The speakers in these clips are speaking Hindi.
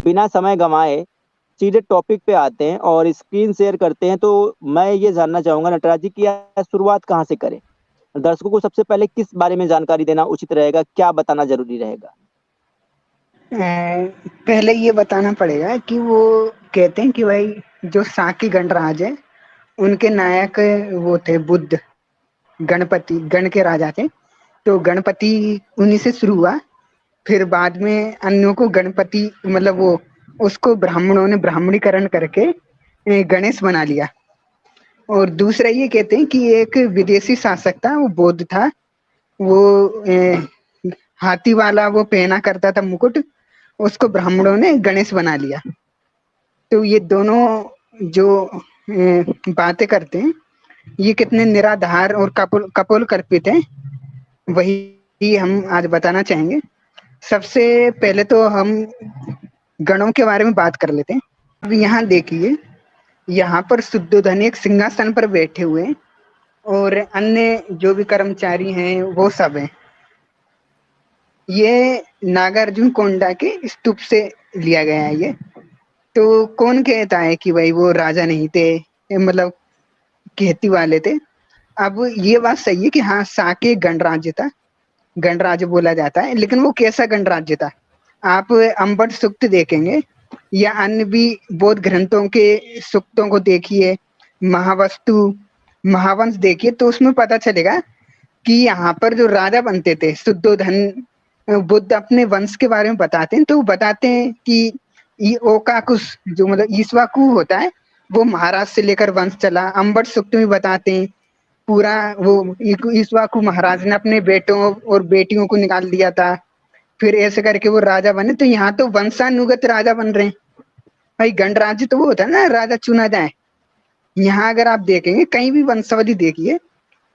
बिना समय गंवाए सीधे टॉपिक पे आते हैं और स्क्रीन शेयर करते हैं। तो मैं ये जानना चाहूंगा नटराज जी की शुरुआत कहाँ से करें? दर्शकों को सबसे पहले किस बारे में जानकारी देना उचित रहेगा, क्या बताना जरूरी रहेगा? पहले ये बताना पड़ेगा कि वो कहते हैं कि भाई जो साकी गणराज है उनके नायक वो थे बुद्ध, गणपति, गण के राजा थे। तो गणपति उन्हीं से शुरू हुआ। फिर बाद में अन्यों को गणपति मतलब वो उसको ब्राह्मणों ने ब्राह्मणीकरण करके गणेश बना लिया। और दूसरा ये कहते हैं कि एक विदेशी शासक था, वो बौद्ध था। वो हाथी वाला वो पहना करता था मुकुट, उसको ब्राह्मणों ने गणेश बना लिया। तो ये दोनों जो बातें करते हैं ये कितने निराधार और कपोल कल्पित हैं, वही हम आज बताना चाहेंगे। सबसे पहले तो हम गणों के बारे में बात कर लेते हैं। अब यहाँ देखिए, यहाँ पर शुद्धोधन एक सिंहासन पर बैठे हुए हैं और अन्य जो भी कर्मचारी हैं वो सब हैं। ये नागार्जुन कोंडा के स्तूप से लिया गया है ये। तो कौन कहता है कि भाई वो राजा नहीं थे, मतलब खेती वाले थे। अब ये बात सही है कि हाँ, साके गणराज्य था, गणराज्य बोला जाता है, लेकिन वो कैसा गणराज्य था? आप अंबट सूक्त देखेंगे या अन्य भी बौद्ध ग्रंथों के सूक्तों को देखिए, महावस्तु, महावंश देखिए, तो उसमें पता चलेगा कि यहाँ पर जो राजा बनते थे शुद्धोधन, बुद्ध अपने वंश के बारे में बताते हैं तो बताते हैं कि ओकाकुस जो मतलब ईश्वाकु होता है वो महाराज से लेकर वंश चला। अंबट सूक्त में बताते हैं पूरा वो ईश्वाकु महाराज ने अपने बेटों और बेटियों को निकाल दिया था, फिर ऐसे करके वो राजा बने। तो यहाँ तो वंशानुगत राजा बन रहे हैं। भाई गणराज्य तो वो होता है ना, राजा चुना जाए। यहाँ अगर आप देखेंगे कहीं भी वंशावली देखिए,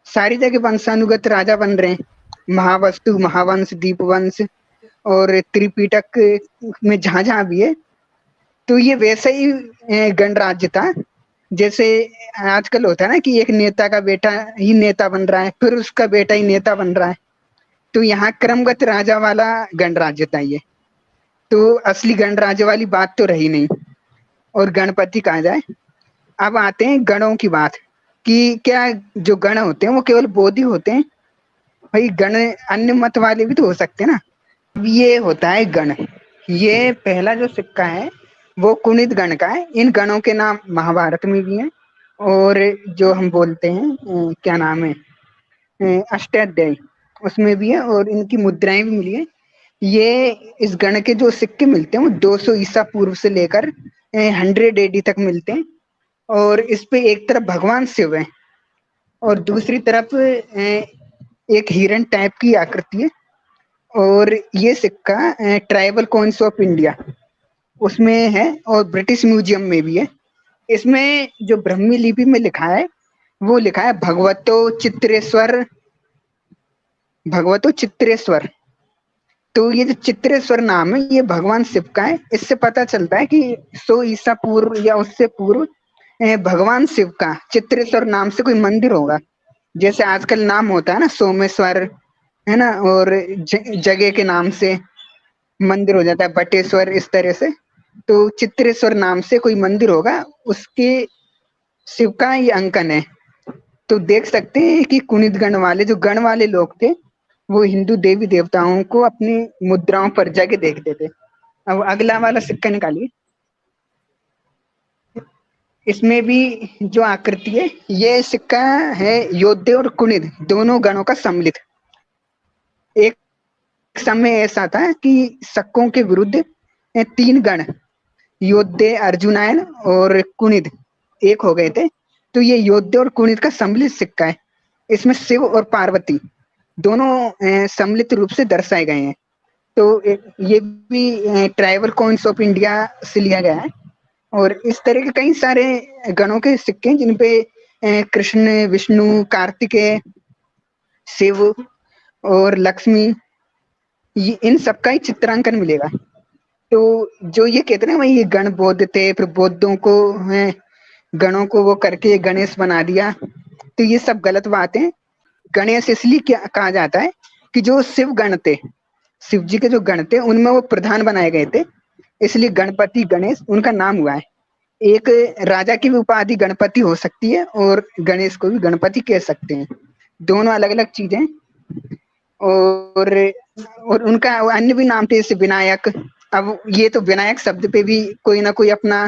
सारी जगह वंशानुगत राजा बन रहे हैं। महावस्तु, महावंश, दीपवंश और त्रिपिटक में जहां जहां भी है, तो ये वैसा ही गणराज्य था। जैसे आजकल होता है ना कि एक नेता का बेटा ही नेता बन रहा है, फिर उसका बेटा ही नेता बन रहा है। तो यहाँ क्रमगत राजा वाला गणराज्य था ये। तो असली गणराज्य वाली बात तो रही नहीं। और गणपति कहा जाए। अब आते हैं गणों की बात, कि क्या जो गण होते हैं वो केवल बौद्ध ही होते हैं? भाई गण अन्य मत वाले भी तो हो सकते हैं ना। अब ये होता है गण। ये पहला जो सिक्का है वो कुणित गण का है। इन गणों के नाम महाभारत में भी हैं और जो हम बोलते हैं क्या नाम है, अष्टाध्यायी, उसमें भी है और इनकी मुद्राएं भी मिली है। ये इस गण के जो सिक्के मिलते हैं वो 200 ईसा पूर्व से लेकर 100 एडी तक मिलते हैं। और इस पे एक तरफ भगवान शिव है और दूसरी तरफ एक हिरन टाइप की आकृति है। और ये सिक्का ट्राइबल कॉइन्स ऑफ इंडिया उसमें है और ब्रिटिश म्यूजियम में भी है। इसमें जो ब्रह्मी लिपि में लिखा है वो लिखा है भगवतो चित्रेश्वर, भगवतो चित्रेश्वर। तो ये जो चित्रेश्वर नाम है ये भगवान शिव का है। इससे पता चलता है कि 100 ईसा पूर्व या उससे पूर्व भगवान शिव का चित्रेश्वर नाम से कोई मंदिर होगा। जैसे आजकल नाम होता है ना सोमेश्वर, है ना, और जगह के नाम से मंदिर हो जाता है बटेश्वर, इस तरह से। तो चित्रेश्वर नाम से कोई मंदिर होगा, उसके शिव का ये अंकन है। तो देख सकते हैं कि कुणित गण वाले जो गण वाले लोग थे वो हिंदू देवी देवताओं को अपनी मुद्राओं पर जगह देखते थे। अब अगला वाला सिक्का निकालिए। इसमें भी जो आकृति है, ये सिक्का है योद्धे और कुणित दोनों गणों का सम्मिलित। एक समय ऐसा था कि शकों के विरुद्ध 3 गण योद्धे, अर्जुनायन और कुणित एक हो गए थे। तो ये योद्धे और कुणित का सम्मिलित सिक्का है। इसमें शिव और पार्वती दोनों सम्मिलित रूप से दर्शाए गए हैं। तो ये भी ट्राइबल कॉइन्स ऑफ इंडिया से लिया गया है। और इस तरह के कई सारे गणों के सिक्के हैं जिनपे कृष्ण, विष्णु, कार्तिकेय, शिव और लक्ष्मी, ये इन सबका ही चित्रांकन मिलेगा। तो जो ये कहते हैं ना भाई ये गण बौद्ध थे, फिर बौद्धों को है गणों को वो करके गणेश बना दिया, तो ये सब गलत बात है। गणेश इसलिए क्या कहा जाता है कि जो शिव गण थे, शिव जी के जो गण थे उनमें वो प्रधान बनाए गए थे। इसलिए गणपति गणेश उनका नाम हुआ है। एक राजा की भी उपाधि गणपति हो सकती है और गणेश को भी गणपति कह सकते हैं, दोनों अलग अलग चीजें। और और उनका अन्य भी नाम थे जैसे विनायक। अब ये तो विनायक शब्द पे भी कोई ना कोई अपना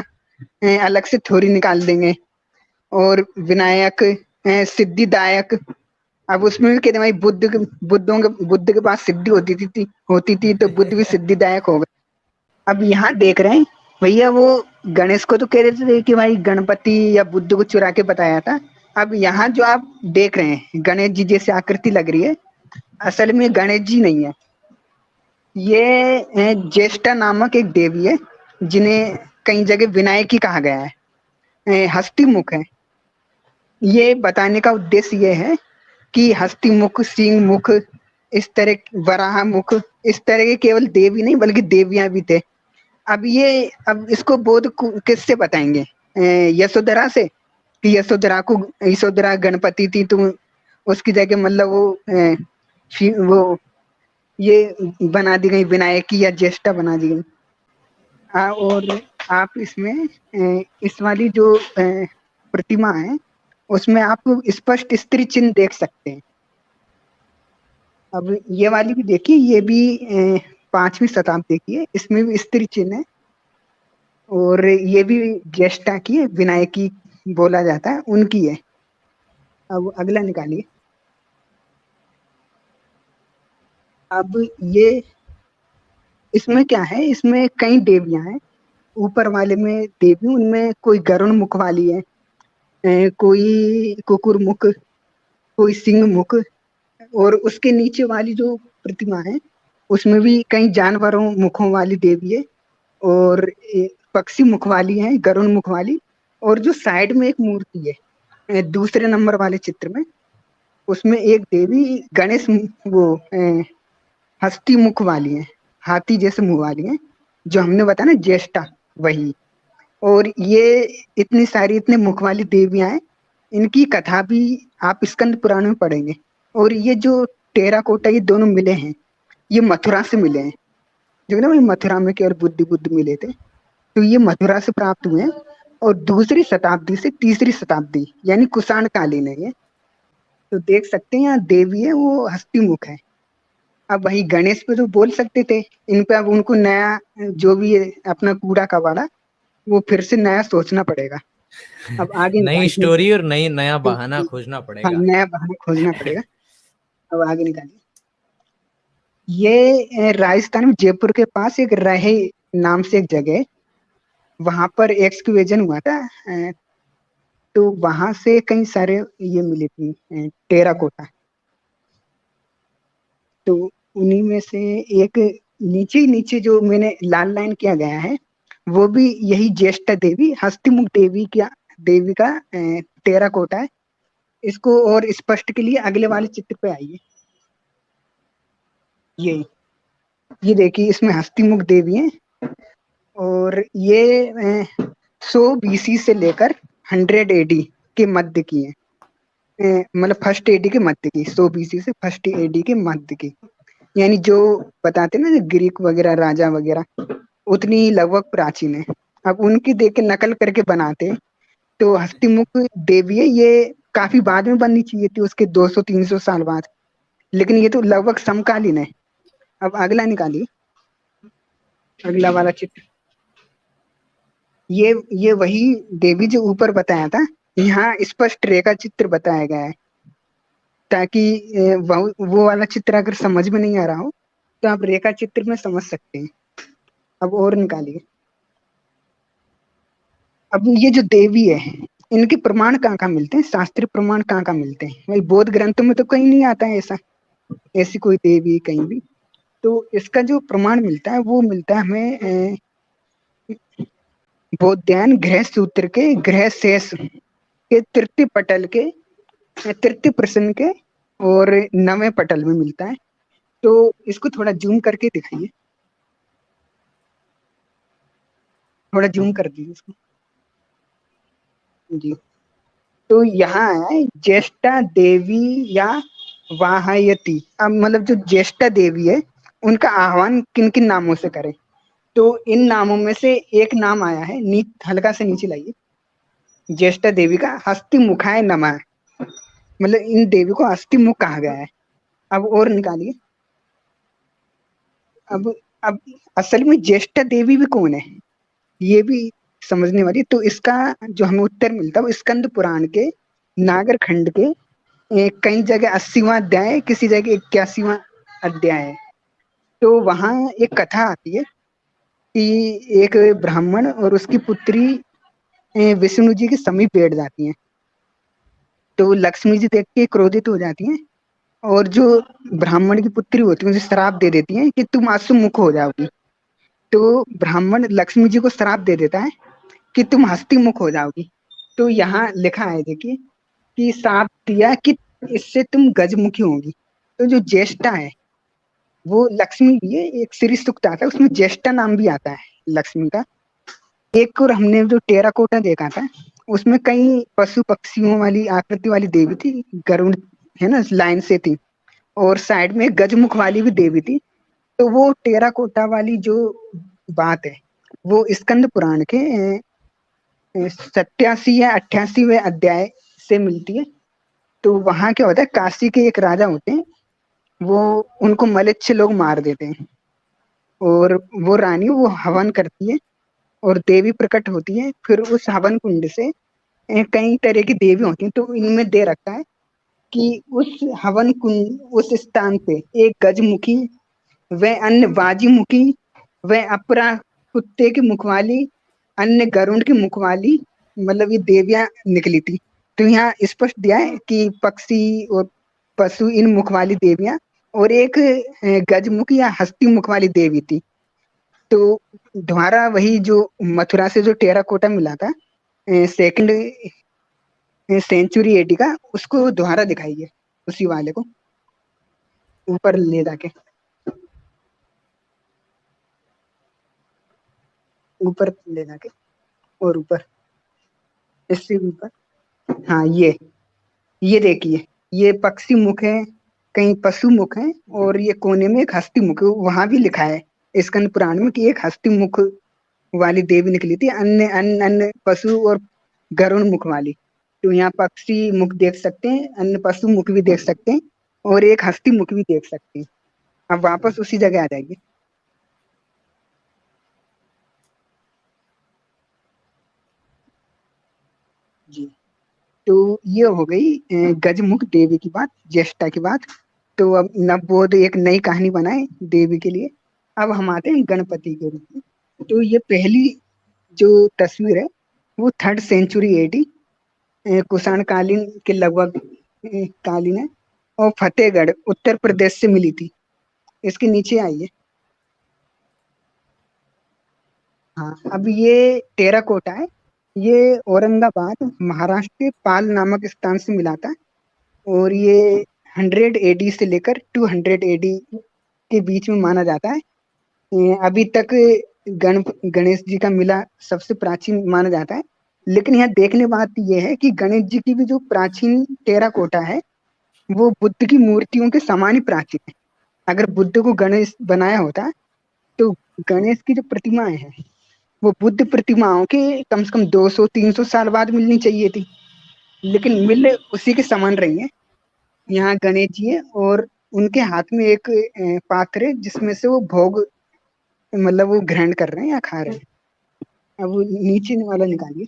अलग से थ्योरी निकाल देंगे। और विनायक सिद्धिदायक, अब उसमें भी कहते हैं भाई बुद्ध के पास सिद्धि होती थी तो बुद्ध भी सिद्धिदायक हो गए। अब यहाँ देख रहे हैं भैया, वो गणेश को तो कह रहे थे कि भाई गणपति या बुद्ध को चुरा के बताया था। अब यहाँ जो आप देख रहे हैं गणेश जी जैसे आकृति लग रही है, असल में गणेश जी नहीं है, ये ज्येष्ठा नामक एक देवी है जिन्हें कई जगह विनायकी कहा गया है, हस्ती मुख है। ये बताने का उद्देश्य ये है कि हस्ती मुख, सिंह मुख, इस तरह वराह मुख, इस तरह के केवल देवी नहीं बल्कि देवियां भी थे। अब इसको किससे बताएंगे? यशोधरा से, कि यशोधरा गणपति थी तो उसकी जगह मतलब वो ये बना दी गई विनायकी या ज्येष्ठा बना दी गई। और आप इसमें इस वाली जो प्रतिमा है उसमें आप स्पष्ट स्त्री चिन्ह देख सकते हैं। अब ये वाली भी देखिए, ये भी 5वीं शताब्दी की है, इसमें भी स्त्री चिन्ह है और ये भी ज्येष्ठा की है, विनायकी बोला जाता है उनकी है। अब अगला निकालिए। अब ये इसमें क्या है, इसमें कई देवियां हैं। ऊपर वाले में देवी, उनमें कोई गरुण मुख वाली है, कोई कुकुर मुख, कोई सिंह मुख। और उसके नीचे वाली जो प्रतिमा है उसमें भी कई जानवरों मुखों वाली देवी है और पक्षी मुख वाली है, गरुण मुख वाली। और जो साइड में एक मूर्ति है दूसरे नंबर वाले चित्र में, उसमें एक देवी गणेश वो हस्ती मुख वाली है, हाथी जैसे मुंह वाली है, जो हमने बताया ना ज्येष्ठा, वही। और ये इतने मुख वाली देवियां हैं, इनकी कथा भी आप स्कंद पुराण में पढ़ेंगे। और ये जो टेराकोटा ये दोनों मिले हैं, ये मथुरा से मिले हैं। जो ना मथुरा में केवल बुद्ध मिले थे, तो ये मथुरा से प्राप्त हुए हैं। और दूसरी शताब्दी से तीसरी शताब्दी यानी कुषाण कालीन है ये। तो देख सकते हैं यहाँ देवी है वो हस्ती मुख है। अब वही गणेश पे तो बोल सकते थे, इन पे अब उनको नया जो भी है अपना कूड़ा कबाड़ा वो फिर से नया सोचना पड़ेगा। अब आगे नई निकालिए। स्टोरी और नया बहाना खोजना हाँ, पड़ेगा। नया बहाना खोजना पड़ेगा। अब आगे निकालिए। ये राजस्थान में जयपुर के पास एक रहे नाम से एक जगह है, वहां पर एक्सकवेशन हुआ था। तो वहां से कई सारे ये मिले थी टेराकोटा। तो उन्हीं में से एक नीचे नीचे जो मैंने लाल लाइन किया गया है वो भी यही ज्येष्ठा देवी हस्तिमुख देवी का टेराकोटा है। इसको और स्पष्ट के लिए अगले वाले चित्र पे आइए। ये देखिए, इसमें हस्तिमुख देवी है और ये 100 BC से लेकर 100 AD के मध्य की है, मतलब फर्स्ट एडी के मध्य की, 100 BC से फर्स्ट एडी के मध्य की। यानी जो बताते ना ग्रीक वगैरह राजा वगैरह उतनी लगभग प्राचीन है। अब उनकी देख के नकल करके बनाते तो हस्तिमुख देवी है, ये काफी बाद में बननी चाहिए थी, उसके 200-300 साल बाद, लेकिन ये तो लगभग समकालीन है। अब अगला निकालिए, अगला वाला चित्र। ये वही देवी जो ऊपर बताया था, यहाँ स्पष्ट रेखा चित्र बताया गया है ताकि वो वाला चित्र अगर समझ में नहीं आ रहा हो तो आप रेखा चित्र में समझ सकते हैं। अब और निकालिए। अब ये जो देवी है इनके प्रमाण कहाँ मिलते हैं, शास्त्रीय प्रमाण कहाँ मिलते हैं? भाई बौद्ध ग्रंथों में तो कहीं नहीं आता है ऐसी कोई देवी कहीं भी। तो इसका जो प्रमाण मिलता है वो मिलता है हमें बौद्धायन गृह सूत्र के गृह शेष के तृतीय पटल के तृतीय प्रश्न के और 9वें पटल में मिलता है। तो इसको थोड़ा जूम करके दिखाइए, थोड़ा जूम कर दीजिए इसको जी। तो यहाँ है ज्येष्ठा देवी या वाहयती। अब मतलब जो ज्येष्ठा देवी है उनका आह्वान किन किन नामों से करें? तो इन नामों में से एक नाम आया है, हल्का से नीचे लाइए, ज्येष्ठा देवी का हस्ति मुखाय नमः, मतलब इन देवी को हस्ति मुख कहा गया है। अब और निकालिए। अब असल में ज्येष्ठा देवी भी कौन है, ये भी समझने वाली। तो इसका जो हमें उत्तर मिलता है वो स्कंद पुराण के नागर खंड के कई जगह 80वां अध्याय, किसी जगह 81वां अध्याय है। तो वहां एक कथा आती है कि एक ब्राह्मण और उसकी पुत्री विष्णु जी के समीप बैठ जाती हैं। तो लक्ष्मी जी देख के क्रोधित हो जाती हैं और जो ब्राह्मण की पुत्री होती है उसे श्राप दे देती है कि तुम आंसू मुख हो जाओगी। तो ब्राह्मण लक्ष्मी जी को श्राप दे देता है कि तुम हस्ती मुख हो जाओगी। तो यहाँ लिखा है देखिए कि श्राप दिया कि इससे तुम गजमुखी होगी। तो जो ज्येष्ठा है वो लक्ष्मी भी है, एक श्री सूक्त आता है उसमें ज्येष्ठा नाम भी आता है लक्ष्मी का। एक और हमने जो टेराकोटा देखा था उसमें कई पशु पक्षियों वाली आकृति वाली देवी थी, गरुड़ है ना लाइन से थी, और साइड में गजमुख वाली भी देवी थी। तो वो टेराकोटा वाली जो बात है वो स्कंद पुराण के 87 या 88वें अध्याय से मिलती है। तो वहां क्या होता है, काशी के एक राजा होते हैं, वो उनको मलेच्छ लोग मार देते हैं और वो रानी वो हवन करती है और देवी प्रकट होती है। फिर उस हवन कुंड से कई तरह की देवी होती हैं। तो इनमें दे रखा है कि उस हवन कुंड उस स्थान पे एक गजमुखी व अन्य बाजीमुखी व अपरा कुत्ते की मुखवाली, अन्य गरुड़ की मुखवाली, मतलब ये देवियां निकली थी। तो यहाँ स्पष्ट दिया है कि पक्षी और पशु इन मुख वाली देवियां और एक गजमुख या हस्ती मुख वाली देवी थी। तो द्वारा वही जो मथुरा से जो टेराकोटा मिला था सेकंड सेंचुरी एडी का, उसको द्वारा दिखाइए उसी वाले को ऊपर ले जाके, ऊपर ले जाके और ऊपर, इससे ऊपर। हाँ ये देखिए, ये पक्षी मुख है, कहीं पशु मुख है, और ये कोने में एक हस्ती मुख है। वहां भी लिखा है स्कंद पुराण में कि एक हस्ती मुख वाली देवी निकली थी, अन्य अन्य अन्य पशु और गरुण मुख वाली। तो यहाँ पक्षी मुख देख सकते हैं, अन्य पशु मुख भी देख सकते हैं, और एक हस्ती मुख भी देख सकते हैं। अब वापस उसी जगह आ जाइए। जी, तो ये हो गई गजमुख देवी की बात, ज्येष्ठा की बात। तो अब नवबोध एक नई कहानी बनाए देवी के लिए। अब हम आते हैं गणपति के रूप में। तो ये पहली जो तस्वीर है वो 3rd सेंचुरी एडी कुषाण कालीन के लगभग कालीन है, और फतेहगढ़ उत्तर प्रदेश से मिली थी। इसके नीचे आइए। हाँ, अब ये टेराकोटा है, ये औरंगाबाद महाराष्ट्र के पाल नामक स्थान से मिला था, और ये 100 एडी से लेकर 200 एडी के बीच में माना जाता है। अभी तक गणेश जी का मिला सबसे प्राचीन माना जाता है। लेकिन यहाँ देखने बात यह है कि गणेश जी की भी जो प्राचीन टेराकोटा है वो बुद्ध की मूर्तियों के समान ही प्राचीन है। अगर बुद्ध को गणेश बनाया होता तो गणेश की जो प्रतिमाएं हैं वो बुद्ध प्रतिमाओं के कम से कम 200-300 साल बाद मिलनी चाहिए थी, लेकिन मिल उसी के समान रही है। यहाँ गणेश जी है और उनके हाथ में एक पात्र है जिसमें से वो भोग, मतलब वो ग्रहण कर रहे हैं या खा रहे हैं। अब वो नीचे वाला निकालिए।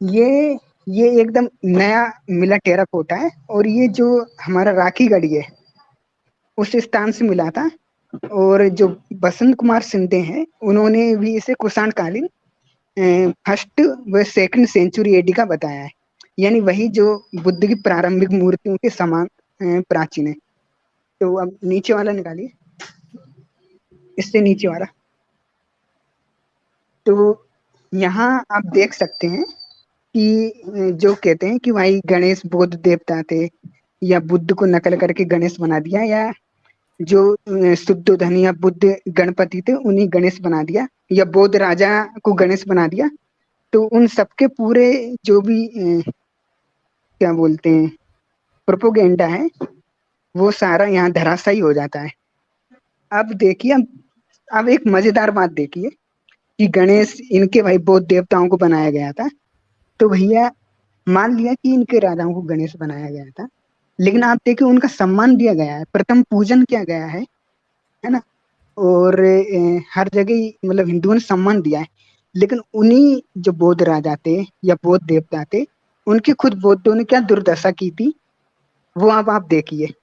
ये ये एकदम नया मिला टेराकोटा है, और ये जो हमारा राखी गढ़ी है उस स्थान से मिला था। और जो बसंत कुमार सिंधे हैं उन्होंने भी इसे कुषाण कालीन 1st व 2nd सेंचुरी एडी का बताया है। यानी वही जो बुद्ध की प्रारंभिक मूर्तियों के समान प्राचीन है। तो अब नीचे वाला निकालिए, इससे नीचे वाला। तो यहाँ आप देख सकते हैं कि जो कहते हैं कि भाई गणेश बौद्ध देवता थे, या बुद्ध को नकल करके गणेश बना दिया, या जो शुद्धोधन या बुद्ध गणपति थे उन्हीं गणेश बना दिया, या बौद्ध राजा को गणेश बना दिया। तो उन सबके पूरे जो भी क्या बोलते हैं प्रोपोगेंडा है वो सारा यहाँ धराशायी हो जाता है। अब देखिए, अब एक मजेदार बात देखिए कि गणेश इनके भाई बौद्ध देवताओं को बनाया गया था। तो भैया मान लिया कि इनके राजाओं को गणेश बनाया गया था, लेकिन आप देखिए उनका सम्मान दिया गया है, प्रथम पूजन किया गया है ना। और हर जगह ही मतलब हिंदुओं ने सम्मान दिया है। लेकिन उन्हीं जो बौद्ध राजा थे या बौद्ध देवता थे, उनकी खुद बौद्धों ने क्या दुर्दशा की थी, वो अब आप देखिए।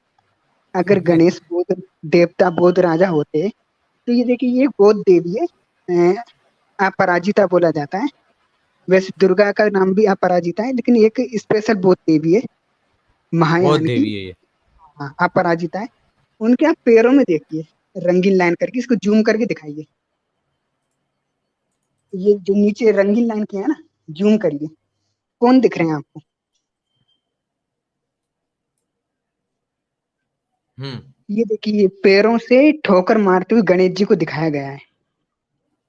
अगर गणेश बौद्ध देवता बौद्ध राजा होते, तो ये देखिए ये बौद्ध देवी है, अपराजिता बोला जाता है। वैसे दुर्गा का नाम भी अपराजिता है, लेकिन एक स्पेशल बौद्ध देवी है बहुत महायान की। देवी है ये। हाँ, अपराजिता है। उनके आप पैरों में देखिए रंगीन लाइन करके, इसको जूम करके दिखाइए। ये जो नीचे रंगीन लाइन की है ना, जूम करिए, कौन दिख रहे हैं आपको? ये देखिए पैरों से ठोकर मारते हुए गणेश जी को दिखाया गया है।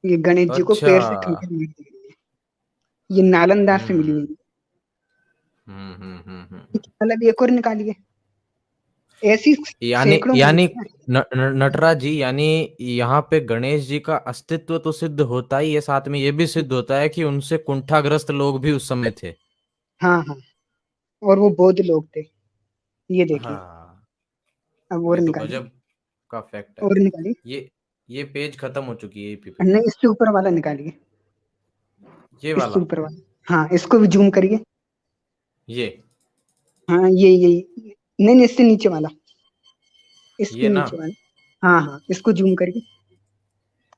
ये गणेश जी को अच्छा। पैर से ठोकर मारते हुए, ये नालंदा से मिली हम्म हुई है। हम्म। मतलब एक और निकालिए, ऐसी यानी सैकड़ों यानी मूर्तियां हैं। नटराज जी, यानी यहाँ पे गणेश जी का अस्तित्व तो सिद्ध होता ही है, साथ में ये भी सिद्ध होता है कि उनसे कुंठाग्रस्त लोग भी उस समय थे। हाँ हाँ, और वो बौद्ध लोग थे। ये देखिए, हाँ, अब और ये तो निकालिए, गजब का फैक्ट है। और निकालिए। ये ये पेज खत्म हो चुकी है ईपी पे। नहीं, इससे ऊपर वाला निकालिए, ये इससे वाला। ऊपर वाला। हाँ, इसको भी जूम करिए। ये हाँ, ये नहीं नहीं, इससे नीचे वाला, इसके ये ना। नीचे वाला। हाँ हाँ, इसको जूम करके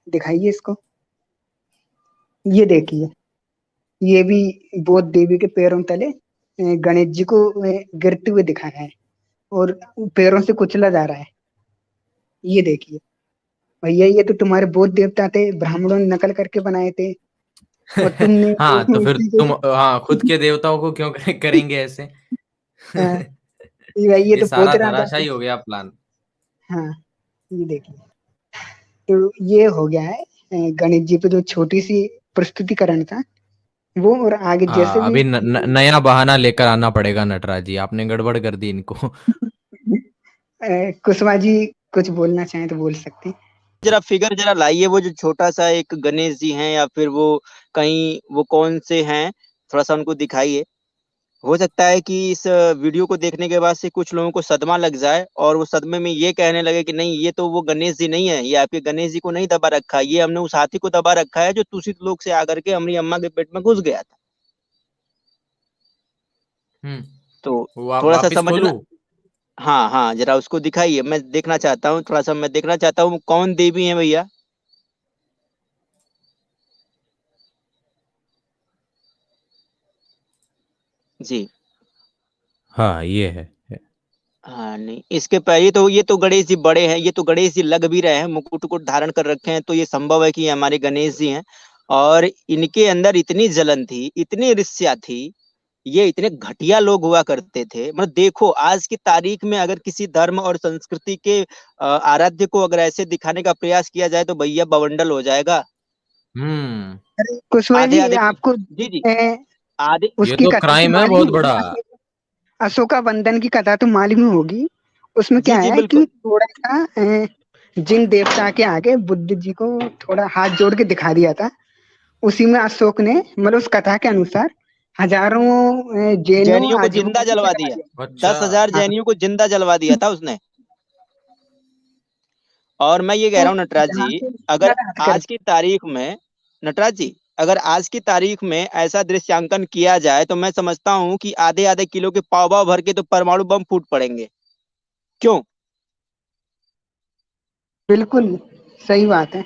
दिखाइए इसको। ये देखिए, ये भी बौद्ध देवी के पैरों तले गणेश जी को गिरते हुए दिखाया है, और पैरों से कुचला जा रहा है। ये देखिए भैया, ये तो तुम्हारे बौद्ध देवता थे, ब्राह्मणों ने नकल करके बनाए थे, और तुमने हाँ, तो फिर उसी तुम, को हाँ, खुद के देवताओं को क्यों करेंगे ऐसे? ये भाई, ये ये तो बौद्ध सारा राजा थे। धराशायी हो गया प्लान। हाँ, ये देखिए, तो ये हो गया है गणेश जी पे जो छोटी सी प्रस्तुतिकरण था वो। और आगे जैसे हाँ, भी अभी नया बहाना लेकर आना पड़ेगा नटराज जी, आपने गड़बड़ कर दी इनको। कुशवा जी कुछ बोलना चाहें तो बोल सकते हैं। जरा फिगर जरा लाइए, वो जो छोटा सा एक गणेश जी हैं या फिर वो कहीं वो कौन से हैं, थोड़ा सा उनको दिखाइए। हो सकता है कि इस वीडियो को देखने के बाद से कुछ लोगों को सदमा लग जाए और वो सदमे में ये कहने लगे कि नहीं, ये तो वो गणेश जी नहीं है, ये आपके गणेश जी को नहीं दबा रखा है, ये हमने उस हाथी को दबा रखा है जो दूषित लोग से आकर के हमारी अम्मा के पेट में घुस गया था। हम्म। तो वो थोड़ा सा वापिस समझना। खोलूं? हाँ हाँ, जरा उसको दिखाइए, मैं देखना चाहता हूँ, थोड़ा सा मैं देखना चाहता हूँ कौन देवी है भैया। जी। हाँ, ये है। हाँ नहीं, इसके पहले ये तो गणेश जी बड़े हैं, ये तो गणेश जी लग भी रहे हैं, मुकुट उकुट धारण कर रखे हैं, तो ये संभव है कि ये हमारे गणेश जी हैं। और इनके अंदर इतनी जलन थी, इतनी ईर्ष्या थी, ये इतने घटिया लोग हुआ करते थे। मतलब देखो आज की तारीख में अगर किसी धर्म और संस्कृति के आराध्य को अगर ऐसे दिखाने का प्रयास किया जाए तो भैया बवंडल हो जाएगा। हम्म। अरे कुशवा आधे जी, आधे आपको जी जी। ए, आधे। ये उसकी तो कथा तो क्राइम है मालूम बहुत होगी बड़ा। ना, अशोका बंदन की कथा तो मालूम ही होगी। उसमें जी क्या जी है कि बिल्कुल। थोड़ा सा जिन देवता के आगे बुद्ध जी को थोड़ा हाथ जोड़ के दिखा दिया था। उसी में अशोक ने मतलब उस कथा के अनुसार हजारों जैनों जैनियों को आजीवों जिंदा को जलवा जला दिया। दिया। अच्छा। 10,000 हाँ, जैनियों को जिंदा जलवा दिया था उसने। और मैं ये कह तो रहा हूँ नटराज जहाँ जी, से अगर कर। आज की तारीख में, नटराज जी, अगर आज की तारीख में ऐसा दृश्यांकन किया जाए तो मैं समझता हूँ कि आधे आधे किलो के पाव भाव भर के तो परमाणु बम फूट पड़ेंगे। क्यों? बिल्कुल सही बात है।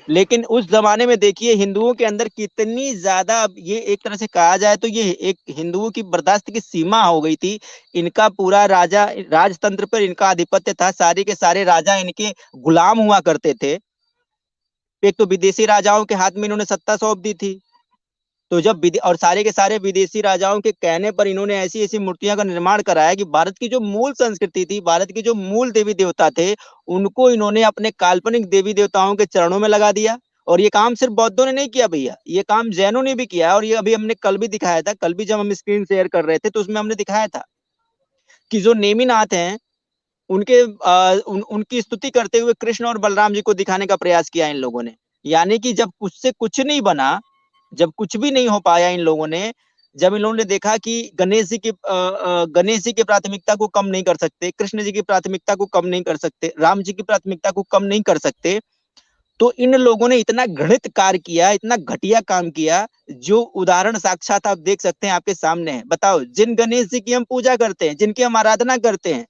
लेकिन उस जमाने में देखिए हिंदुओं के अंदर कितनी ज्यादा, अब ये एक तरह से कहा जाए तो ये एक हिंदुओं की बर्दाश्त की सीमा हो गई थी। इनका पूरा राजा राजतंत्र पर इनका आधिपत्य था, सारे के सारे राजा इनके गुलाम हुआ करते थे। एक तो विदेशी राजाओं के हाथ में इन्होंने सत्ता सौंप दी थी। तो जब और सारे के सारे विदेशी राजाओं के कहने पर इन्होंने ऐसी ऐसी मूर्तियां का निर्माण कराया कि भारत की जो मूल संस्कृति थी, भारत के जो मूल देवी देवता थे, उनको इन्होंने अपने काल्पनिक देवी देवताओं के चरणों में लगा दिया। और ये काम सिर्फ बौद्धों ने नहीं किया भैया, ये काम जैनों ने भी किया। और ये अभी हमने कल भी दिखाया था, कल भी जब हम स्क्रीन शेयर कर रहे थे तो उसमें हमने दिखाया था कि जो नेमिनाथ हैं, उनके उनकी स्तुति करते हुए कृष्ण और बलराम जी को दिखाने का प्रयास किया इन लोगों ने। यानी कि जब उससे कुछ नहीं बना, जब कुछ भी नहीं हो पाया इन लोगों ने, जब इन लोगों ने देखा कि गणेश जी की प्राथमिकता को कम नहीं कर सकते, कृष्ण जी की प्राथमिकता को कम नहीं कर सकते, राम जी की प्राथमिकता को कम नहीं कर सकते, तो इन लोगों ने इतना घृणित कार्य किया, इतना घटिया काम किया, जो उदाहरण साक्षात आप देख सकते हैं, आपके सामने है। बताओ, जिन गणेश जी की हम पूजा करते हैं, जिनकी हम आराधना करते हैं,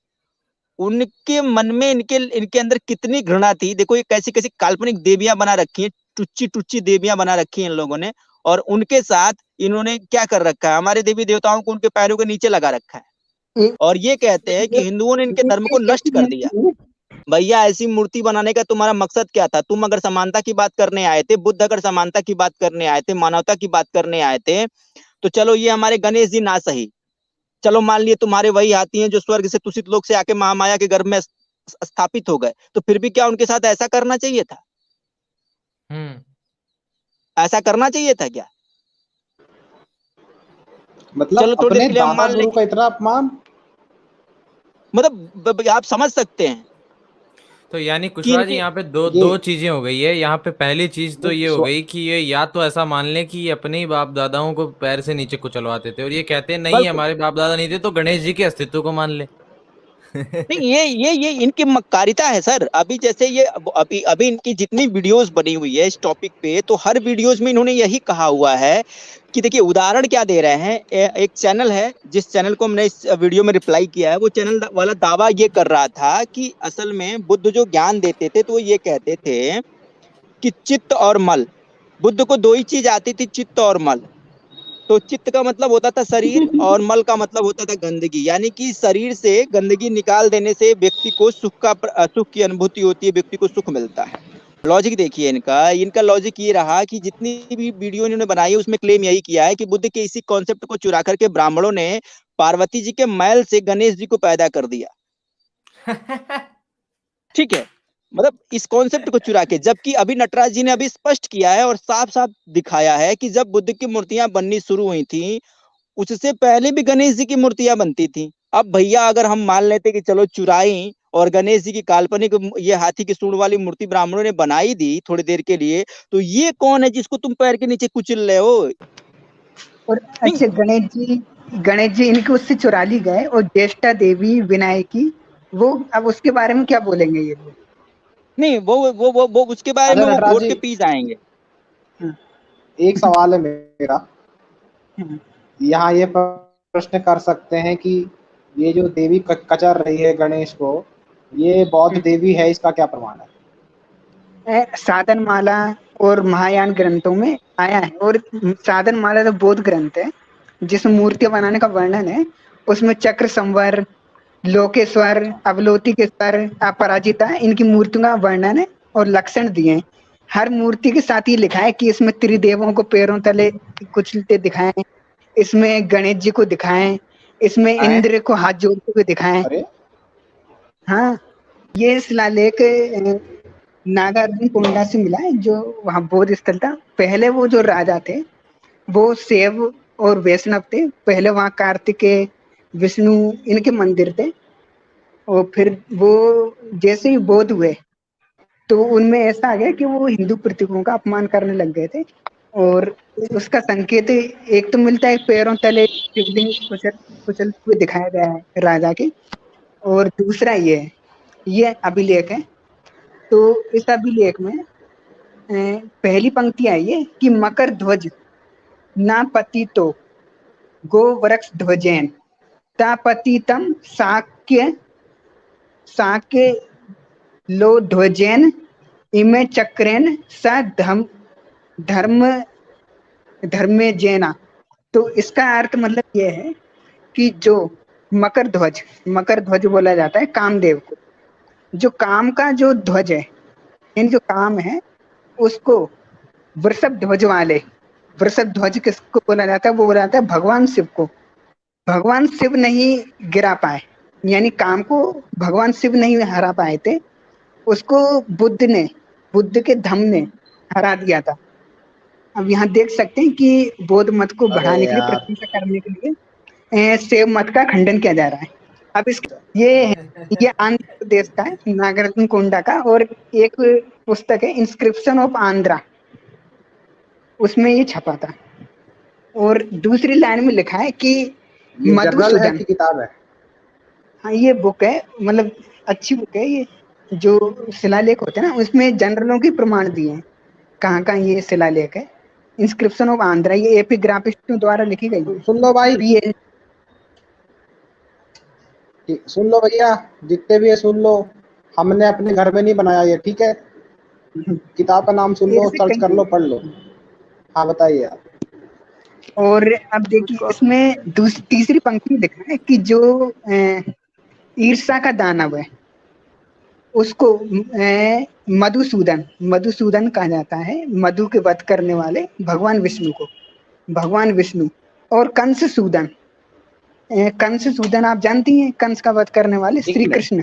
उनके मन में इनके इनके अंदर कितनी घृणा थी। देखो, ये कैसी कैसी काल्पनिक देवियां बना रखी हैं, टुच्ची टुच्ची देवियां बना रखी हैं इन लोगों ने, और उनके साथ इन्होंने क्या कर रखा है, हमारे देवी देवताओं को उनके पैरों के नीचे लगा रखा है, एक और ये कहते हैं कि हिंदुओं ने इनके धर्म को नष्ट कर दिया। भैया, ऐसी मूर्ति बनाने का तुम्हारा मकसद क्या था? तुम अगर समानता की बात करने आए थे, बुद्ध अगर समानता की बात करने आए थे, मानवता की बात करने आए थे, तो चलो ये हमारे गणेश जी ना सही, चलो मान लिए तुम्हारे वही हाथी हैं जो स्वर्ग से तुषित लोक से आके महामाया के गर्भ में स्थापित हो गए, तो फिर भी क्या उनके साथ ऐसा करना चाहिए था? ऐसा करना चाहिए था क्या? मतलब चलो थोड़ी देर अपने के लिए हम दादा मान गुरु लें, का इतना अपमान। मतलब आप समझ सकते हैं तो यानी कि कुशवाहा जी इनके यहाँ पे दो ये दो चीजें हो गई है। यहाँ पे पहली चीज तो ये हो स्व- गई कि ये या तो ऐसा मान ले कि ये अपने ही बाप दादाओं को पैर से नीचे कुचलवाते थे, और ये कहते हैं नहीं बिल्कुल हमारे बाप दादा नहीं थे, तो गणेश जी के अस्तित्व को मान ले। नहीं, ये इनकी मक्कारिता है सर। अभी जैसे ये अभी अभी इनकी जितनी वीडियोस बनी हुई है इस टॉपिक पे, तो हर वीडियोस में इन्होंने यही कहा हुआ है कि देखिए उदाहरण क्या दे रहे हैं। एक चैनल है, जिस चैनल को हमने इस वीडियो में रिप्लाई किया है, वो चैनल वाला दावा ये कर रहा था कि असल में बुद्ध जो ज्ञान देते थे, तो वो ये कहते थे कि चित्त और मल, बुद्ध को दो ही चीज आती थी, चित्त और मल। तो चित्त का मतलब होता था शरीर, और मल का मतलब होता था गंदगी। यानी कि शरीर से गंदगी निकाल देने से व्यक्ति को सुख की अनुभूति होती है, व्यक्ति को सुख मिलता है। लॉजिक देखिए इनका इनका लॉजिक ये रहा कि जितनी भी वीडियो इन्होंने बनाई है, उसमें क्लेम यही किया है कि बुद्ध के इसी कॉन्सेप्ट को चुरा करके ब्राह्मणों ने पार्वती जी के मैल से गणेश जी को पैदा कर दिया। ठीक है, मतलब इस कॉन्सेप्ट को चुरा के, जबकि अभी नटराज जी ने अभी स्पष्ट किया है और साफ साफ दिखाया है कि जब बुद्ध की मूर्तियां बननी शुरू हुई थी, उससे पहले भी गणेश जी की मूर्तियां बनती थी। अब भैया, अगर हम मान लेते कि चलो चुराई और गणेश जी की काल्पनिक ये हाथी की सूंड वाली मूर्ति ब्राह्मणों ने बनाई दी थोड़ी देर के लिए, तो ये कौन है जिसको तुम पैर के नीचे कुचल रहे हो? और नहीं अच्छा, गणेश जी इनके उससे चुरा ली गए, और ज्येष्ठा देवी विनायकी, वो अब उसके बारे में क्या बोलेंगे ये लोग? नहीं, वो उसके बारे अच्छा में वो नटराज घोट जी, के पी जाएंगे। एक सवाल है मेरा। हम्म। यहाँ ये प्रश्न कर सकते हैं कि ये जो देवी कचर रही है गणेश को, ये बौद्ध देवी है, इसका क्या प्रमाण है? साधन माला और महायान ग्रंथों में आया है, और साधन माला तो बौद्ध ग्रंथ है जिसमें मूर्तियां बनाने का वर्णन है। उसमें चक्र संवर, लोकेश्वर, अवलोती के स्वर, अपराजिता, इनकी मूर्तियों का वर्णन है और लक्षण दिए हैं। हर मूर्ति के साथ ये लिखा है कि इसमें त्रिदेवों को पैरों तले कुचलते दिखाएं, इसमें गणेश जी को दिखाएं, इसमें हैं? इंद्र को हाथ जोड़ते हुए दिखाएं। अरे हाँ, ये शिलालेख नागार्जुन कोंडा से मिला है, जो वहाँ बौद्ध स्थल था। पहले वो जो राजा थे, वो शैव और वैष्णव थे। पहले वहाँ कार्तिकेय, विष्णु, इनके मंदिर थे, और फिर वो जैसे ही बौद्ध हुए, तो उनमें ऐसा आ गया कि वो हिंदू प्रतीकों का अपमान करने लग गए थे। और उसका संकेत एक तो मिलता है, पैरों तले शिवलिंग कुचल कुचलते हुए दिखाया गया है राजा के, और दूसरा ये अभिलेख है। तो इस अभिलेख में पहली पंक्ति आई है कि मकर ध्वज ना पतितो गो वृक्ष ध्वजैन तापतितम साक्य साक्य लो ध्वजैन इमे चक्रेन स धर्म धर्मे जैना। तो इसका अर्थ मतलब यह है कि जो मकर ध्वज बोला जाता है कामदेव को, जो काम का जो ध्वज है, इन जो काम है, उसको वृषभ ध्वज वाले, वृषभ ध्वज किसको बोला जाता है? वो बोला जाता है भगवान शिव को। भगवान शिव नहीं गिरा पाए, यानी काम को भगवान शिव नहीं हरा पाए थे, उसको बुद्ध के धम्म ने हरा दिया था। अब यहाँ देख सकते हैं कि बौद्ध मत को अरे बढ़ाने के लिए, यार, प्रशंसा करने के लिए शैव मत का खंडन किया जा रहा है। अब इस ये आंध्र प्रदेश का है, नागार्जुन कोंडा का। और एक पुस्तक है इंस्क्रिप्शन ऑफ आंध्रा, उसमें ये छपा था। और दूसरी लाइन में लिखा है कि ये जर्नल है मधुसूदन, कि किताब है? हाँ ये बुक है, मतलब अच्छी बुक है ये। जो शिलालेख होते हैं ना, उसमें जनरलों की प्रमाण दिए हैं कहाँ कहाँ ये शिलालेख है। इंस्क्रिप्शन ऑफ आंध्रा ये एपिग्राफिस्टों द्वारा लिखी गई है। सुन लो भाई, और ये सुन लो भैया, जितने भी है सुन लो, हमने अपने घर में नहीं बनाया ये, ठीक है? किताब का नाम सुन लो, ऐसे सर्च कर कई। लो, पढ़ लो। हाँ बताइए आप। और अब देखिए इसमें तीसरी पंक्ति में लिखा है कि जो ईर्षा का दानव है उसको मधुसूदन मधुसूदन कहा जाता है। मधु के वध करने वाले भगवान विष्णु को, भगवान विष्णु। और कंससूदन, कंससूदन आप जानती हैं, कंस का वध करने वाले एक श्री मिनट, कृष्ण।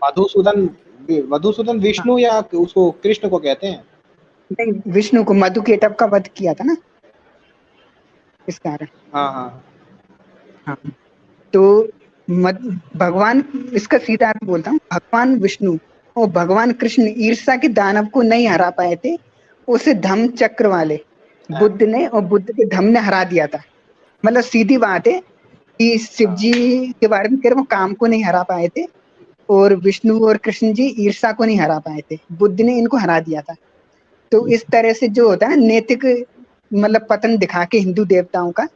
मधुसूदन, मधुसूदन विष्णु या उसको कृष्ण को कहते हैं? नहीं, विष्णु को, मधु केटव का वध किया था ना, इस कारण। हाँ हाँ। हाँ, तो भगवान, इसका सीधा अर्थ बोलता हूँ, भगवान विष्णु और भगवान कृष्ण ईर्षा के दानव को नहीं हरा पाए थे, उसे धम्म चक्र वाले बुद्ध ने और बुद्ध के धम्म ने हरा दिया था। मतलब सीधी बात है कि शिव जी के बारे में कह रहे, वो काम को नहीं हरा पाए थे और विष्णु और कृष्ण जी ईर्षा को नहीं हरा पाए थे, बुद्ध ने इनको हरा दिया था। तो इस तरह से जो होता है नैतिक मतलब पतन दिखा के हिंदू देवताओं का,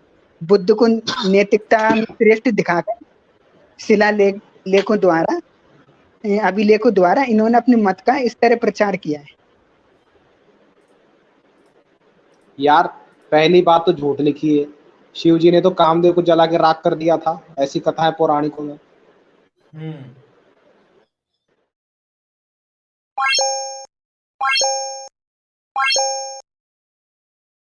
बुद्ध को नैतिकता में श्रेष्ठ दिखाकर शिलालेख लेखों द्वारा, अभिलेखों द्वारा इन्होंने अपने मत का इस तरह प्रचार किया है। यार पहली बात तो झूठ लिखी है, शिव जी ने तो कामदेव को जला के राख कर दिया था, ऐसी कथा है पौराणिकों में।